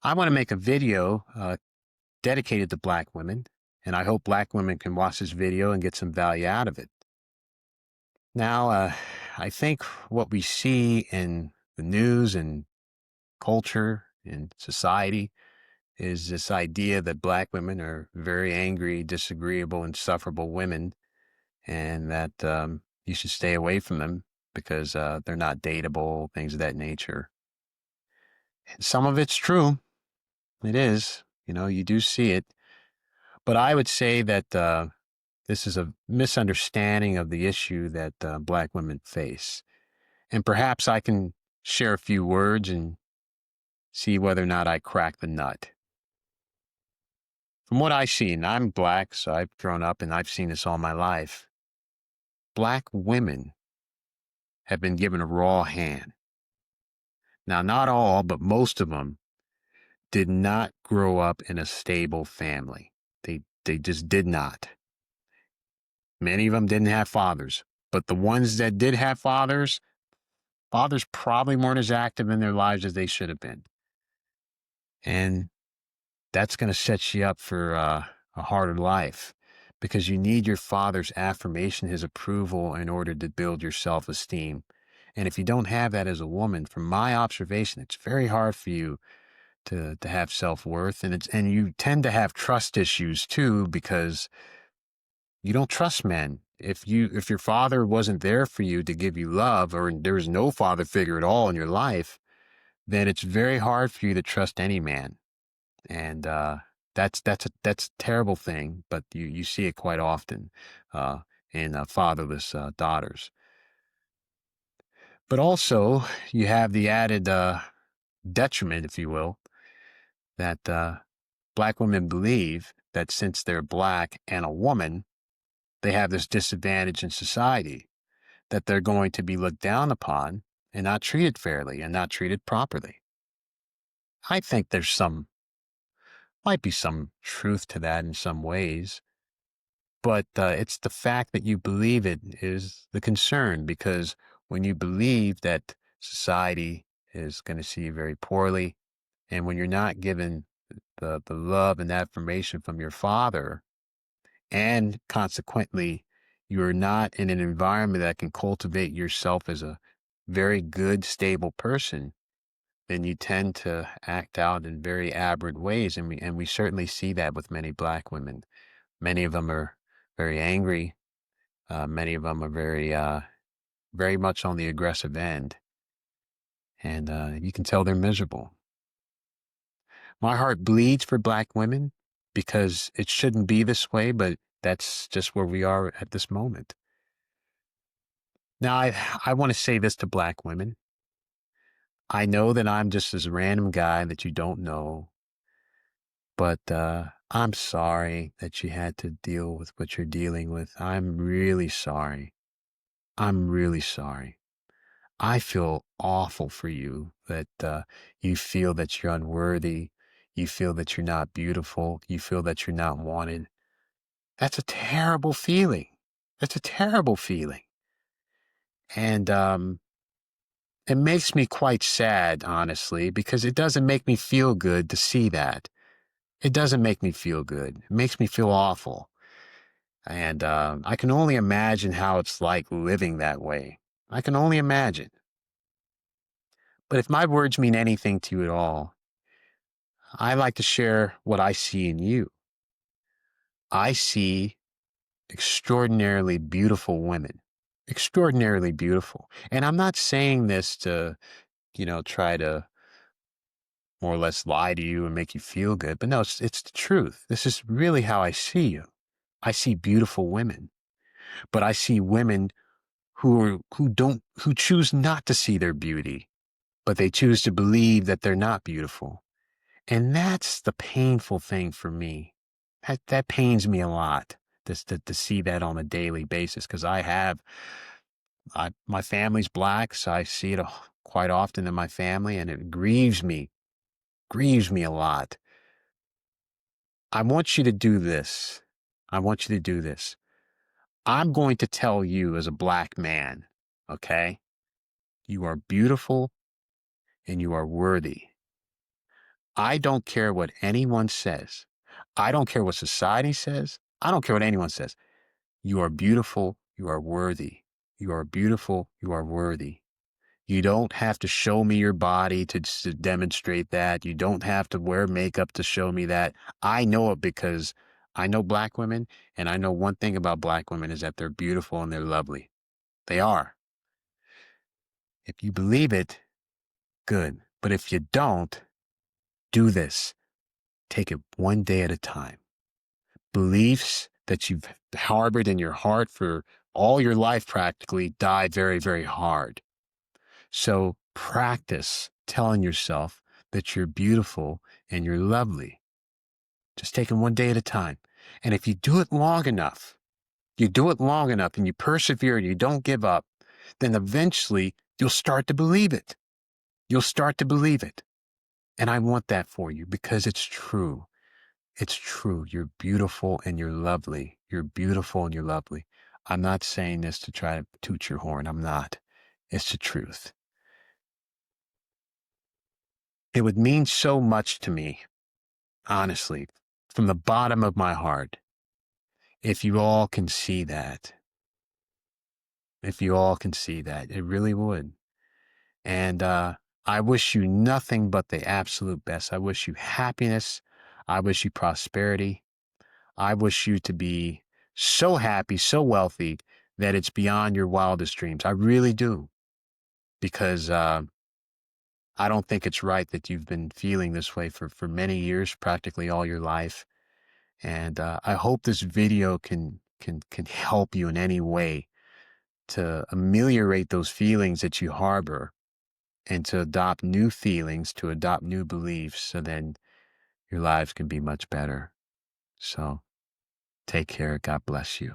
I want to make a video dedicated to Black women, and I hope Black women can watch this video and get some value out of it. Now, I think what we see in the news and culture and society is this idea that Black women are very angry, disagreeable, insufferable women, and that you should stay away from them because they're not dateable, things of that nature. Some of it's true. It is. You do see it. But I would say that this is a misunderstanding of the issue that Black women face. And perhaps I can share a few words and see whether or not I crack the nut. From what I've seen, I'm Black, so I've grown up and I've seen this all my life. Black women have been given a raw hand. Now, not all, but most of them did not grow up in a stable family. They just did not. Many of them didn't have fathers, but the ones that did have fathers probably weren't as active in their lives as they should have been. And that's going to set you up for a harder life because you need your father's affirmation, his approval in order to build your self-esteem. And if you don't have that as a woman, from my observation, it's very hard for you to have self-worth. And you tend to have trust issues too, because you don't trust men. If your father wasn't there for you to give you love, or there was no father figure at all in your life, then it's very hard for you to trust any man. And that's a terrible thing, but you see it quite often in fatherless daughters. But also, you have the added detriment, if you will, that Black women believe that since they're Black and a woman, they have this disadvantage in society, that they're going to be looked down upon and not treated fairly and not treated properly. I think might be some truth to that in some ways, but it's the fact that you believe it is the concern, because when you believe that society is going to see you very poorly, and when you're not given the love and affirmation from your father, and consequently, you're not in an environment that can cultivate yourself as a very good, stable person, then you tend to act out in very aberrant ways. And we certainly see that with many Black women. Many of them are very angry. Many of them are very much on the aggressive end. And you can tell they're miserable. My heart bleeds for Black women because it shouldn't be this way, but that's just where we are at this moment. Now, I want to say this to Black women. I know that I'm just this random guy that you don't know, but I'm sorry that you had to deal with what you're dealing with. I'm really sorry. I'm really sorry. I feel awful for you that you feel that you're unworthy. You feel that you're not beautiful. You feel that you're not wanted. That's a terrible feeling. That's a terrible feeling. And it makes me quite sad, honestly, because it doesn't make me feel good to see that. It doesn't make me feel good. It makes me feel awful. And I can only imagine how it's like living that way. I can only imagine. But if my words mean anything to you at all, I like to share what I see in you. I see extraordinarily beautiful women, extraordinarily beautiful. And I'm not saying this to, try to more or less lie to you and make you feel good, but no, it's the truth. This is really how I see you. I see beautiful women, but I see women who choose not to see their beauty, but they choose to believe that they're not beautiful. And that's the painful thing for me. That pains me a lot, just to see that on a daily basis, because my family's Black, so I see it quite often in my family, and it grieves me a lot. I want you to do this. I want you to do this. I'm going to tell you as a Black man, okay? You are beautiful and you are worthy. I don't care what anyone says. I don't care what society says. I don't care what anyone says. You are beautiful. You are worthy. You are beautiful. You are worthy. You don't have to show me your body to demonstrate that. You don't have to wear makeup to show me that. I know it because I know black women, and I know one thing about black women is that they're beautiful and they're lovely. They are. If you believe it, good. But if you don't, do this. Take it one day at a time. Beliefs that you've harbored in your heart for all your life practically die very, very hard. So practice telling yourself that you're beautiful and you're lovely. Just take it one day at a time. And if you do it long enough, and you persevere and you don't give up, then eventually you'll start to believe it. You'll start to believe it. And I want that for you because it's true. It's true. You're beautiful and you're lovely. You're beautiful and you're lovely. I'm not saying this to try to toot your horn. I'm not. It's the truth. It would mean so much to me, honestly, from the bottom of my heart, if you all can see that. If you all can see that, it really would. And I wish you nothing but the absolute best. I wish you happiness. I wish you prosperity. I wish you to be so happy, so wealthy that it's beyond your wildest dreams. I really do. Because I don't think it's right that you've been feeling this way for many years, practically all your life. And I hope this video can help you in any way to ameliorate those feelings that you harbor and to adopt new feelings, to adopt new beliefs, so then your lives can be much better. So take care. God bless you.